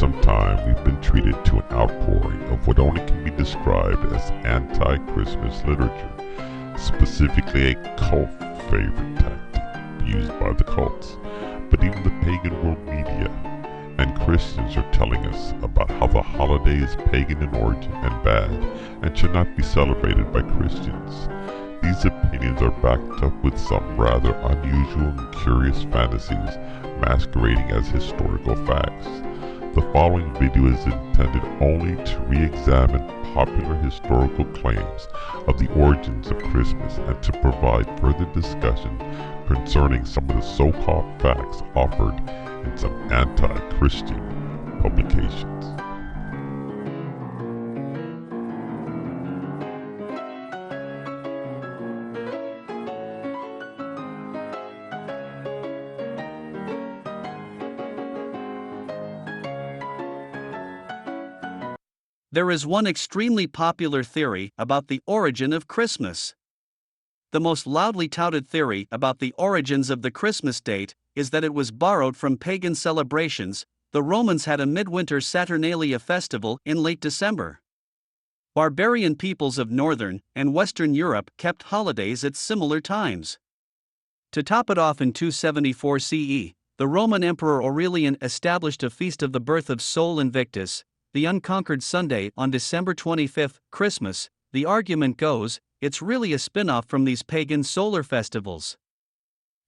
some time, we've been treated to an outpouring of what only can be described as anti-Christmas literature, specifically a cult favorite tactic used by the cults. But even the pagan world media and Christians are telling us about how the holiday is pagan in origin and bad and should not be celebrated by Christians. These opinions are backed up with some rather unusual and curious fantasies masquerading as historical facts. The following video is intended only to re-examine popular historical claims of the origins of Christmas and to provide further discussion concerning some of the so-called facts offered in some anti-Christian publications. There is one extremely popular theory about the origin of Christmas. The most loudly touted theory about the origins of the Christmas date is that it was borrowed from pagan celebrations. The Romans had a midwinter Saturnalia festival in late December. Barbarian peoples of northern and western Europe kept holidays at similar times. To top it off in 274 CE, the Roman Emperor Aurelian established a feast of the birth of Sol Invictus, the unconquered Sunday on December 25, Christmas. The argument goes, it's really a spin-off from these pagan solar festivals.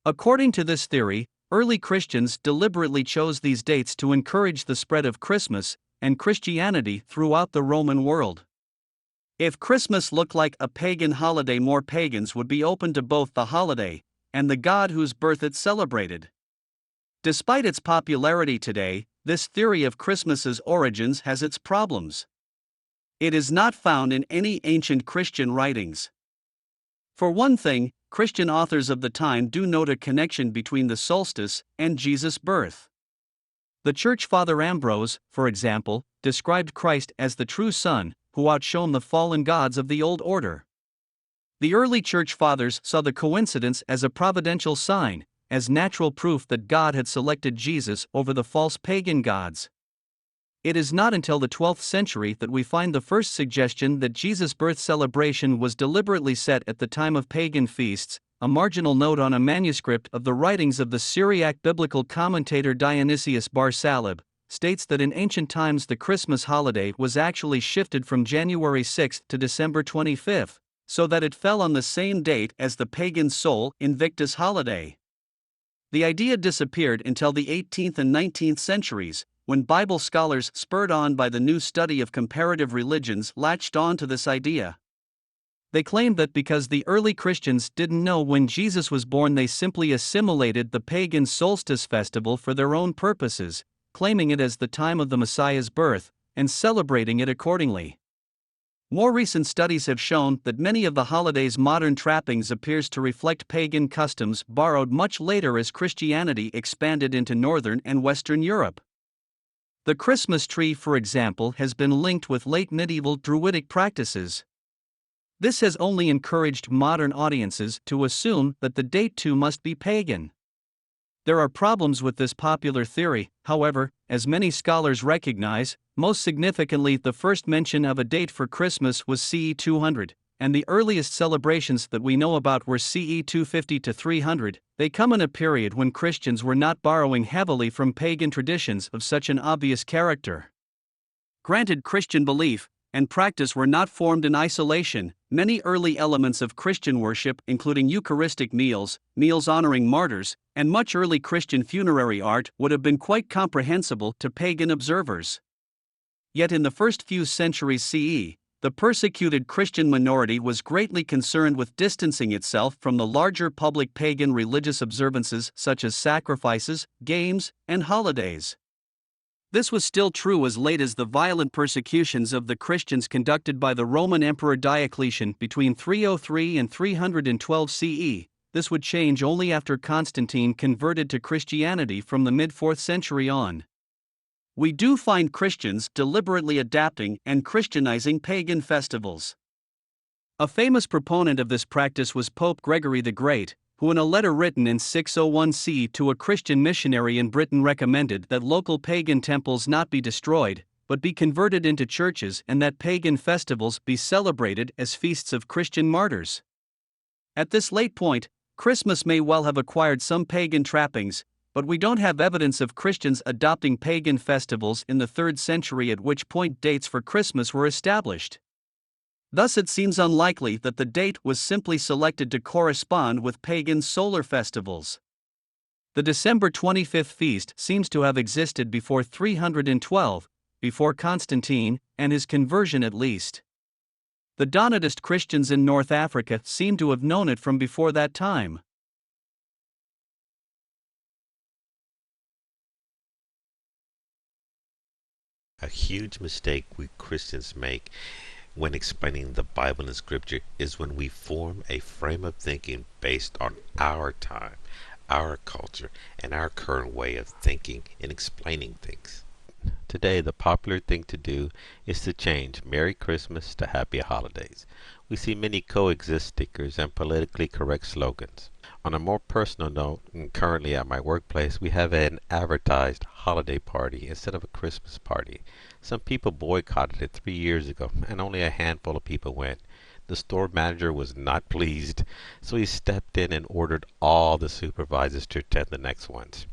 According to this theory, early Christians deliberately chose these dates to encourage the spread of Christmas and Christianity throughout the Roman world. If Christmas looked like a pagan holiday, more pagans would be open to both the holiday and the god whose birth it celebrated. Despite its popularity today, this theory of Christmas's origins has its problems. It is not found in any ancient Christian writings. For one thing, Christian authors of the time do note a connection between the solstice and Jesus' birth. The Church Father Ambrose, for example, described Christ as the true Son, who outshone the fallen gods of the old order. The early Church Fathers saw the coincidence as a providential sign, as natural proof that God had selected Jesus over the false pagan gods. It is not until the 12th century that we find the first suggestion that Jesus' birth celebration was deliberately set at the time of pagan feasts. A marginal note on a manuscript of the writings of the Syriac biblical commentator Dionysius Bar Salib states that in ancient times the Christmas holiday was actually shifted from January 6 to December 25, so that it fell on the same date as the pagan Sol Invictus holiday. The idea disappeared until the 18th and 19th centuries, when Bible scholars, spurred on by the new study of comparative religions, latched on to this idea. They claimed that because the early Christians didn't know when Jesus was born, they simply assimilated the pagan solstice festival for their own purposes, claiming it as the time of the Messiah's birth, and celebrating it accordingly. More recent studies have shown that many of the holiday's modern trappings appears to reflect pagan customs borrowed much later as Christianity expanded into northern and western Europe. The Christmas tree, for example, has been linked with late medieval Druidic practices. This has only encouraged modern audiences to assume that the date too must be pagan. There are problems with this popular theory, however, as many scholars recognize. Most significantly, the first mention of a date for Christmas was CE 200, and the earliest celebrations that we know about were CE 250 to 300. They come in a period when Christians were not borrowing heavily from pagan traditions of such an obvious character. Granted, Christian belief and practice were not formed in isolation. Many early elements of Christian worship, including Eucharistic meals, meals honoring martyrs, and much early Christian funerary art, would have been quite comprehensible to pagan observers. Yet in the first few centuries CE, the persecuted Christian minority was greatly concerned with distancing itself from the larger public pagan religious observances such as sacrifices, games, and holidays. This was still true as late as the violent persecutions of the Christians conducted by the Roman Emperor Diocletian between 303 and 312 CE. This would change only after Constantine converted to Christianity from the mid-4th century on. We do find Christians deliberately adapting and Christianizing pagan festivals. A famous proponent of this practice was Pope Gregory the Great, who in a letter written in 601 CE to a Christian missionary in Britain recommended that local pagan temples not be destroyed, but be converted into churches and that pagan festivals be celebrated as feasts of Christian martyrs. At this late point, Christmas may well have acquired some pagan trappings, but we don't have evidence of Christians adopting pagan festivals in the 3rd century, at which point dates for Christmas were established. Thus it seems unlikely that the date was simply selected to correspond with pagan solar festivals. The December 25th feast seems to have existed before 312, before Constantine, and his conversion at least. The Donatist Christians in North Africa seem to have known it from before that time. A huge mistake we Christians make when explaining the Bible and Scripture is when we form a frame of thinking based on our time, our culture, and our current way of thinking and explaining things. Today, the popular thing to do is to change Merry Christmas to Happy Holidays. We see many coexist stickers and politically correct slogans. On a more personal note, currently at my workplace, we have an advertised holiday party instead of a Christmas party. Some people boycotted it 3 years ago, and only a handful of people went. The store manager was not pleased, so he stepped in and ordered all the supervisors to attend the next ones.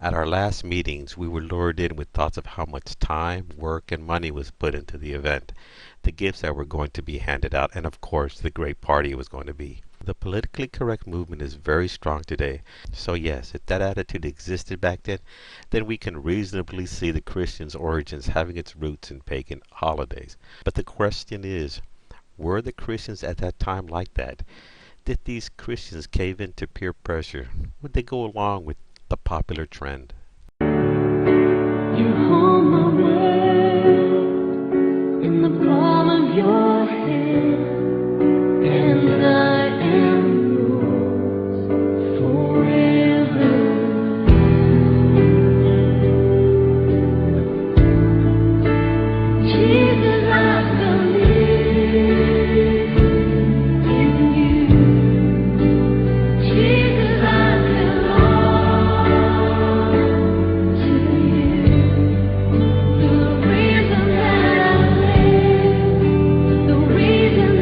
At our last meetings, we were lured in with thoughts of how much time, work, and money was put into the event, the gifts that were going to be handed out, and of course, the great party it was going to be. The politically correct movement is very strong today, so yes, if that attitude existed back then we can reasonably see the Christian's origins having its roots in pagan holidays. But the question is, were the Christians at that time like that? Did these Christians cave into peer pressure? Would they go along with the popular trend? You hold my world in the palm of your hand, and I am yours forever. Jesus, I believe in you. Jesus, I belong to you. The reason that I live, the reason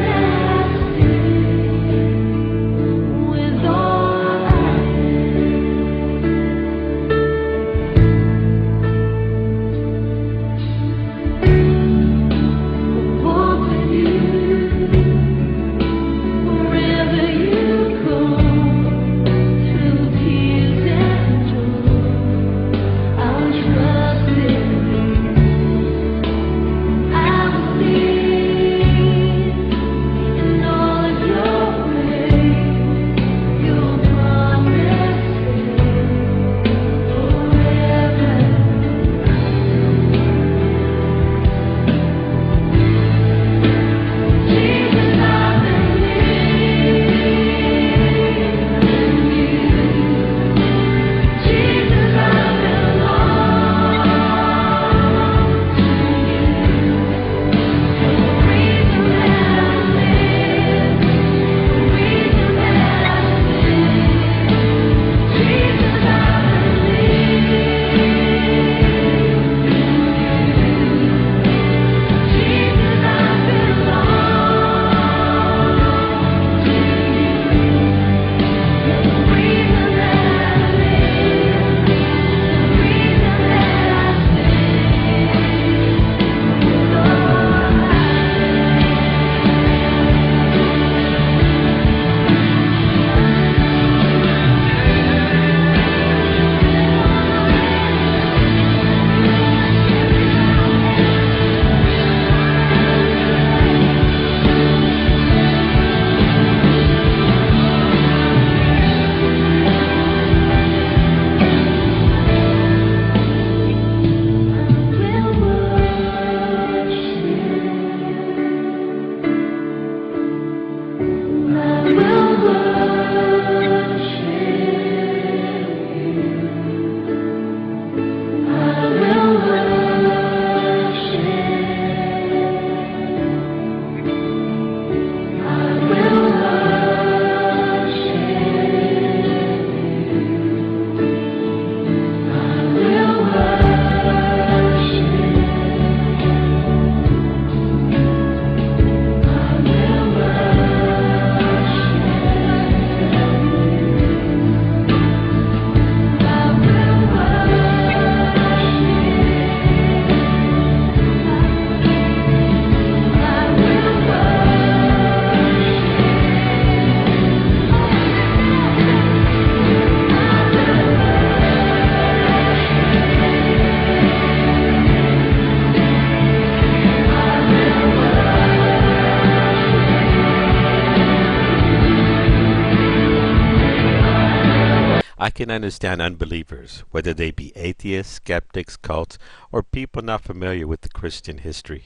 I can understand unbelievers, whether they be atheists, skeptics, cults, or people not familiar with the Christian history,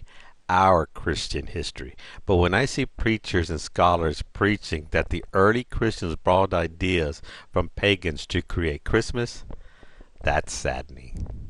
our Christian history. But when I see preachers and scholars preaching that the early Christians borrowed ideas from pagans to create Christmas, that's saddening.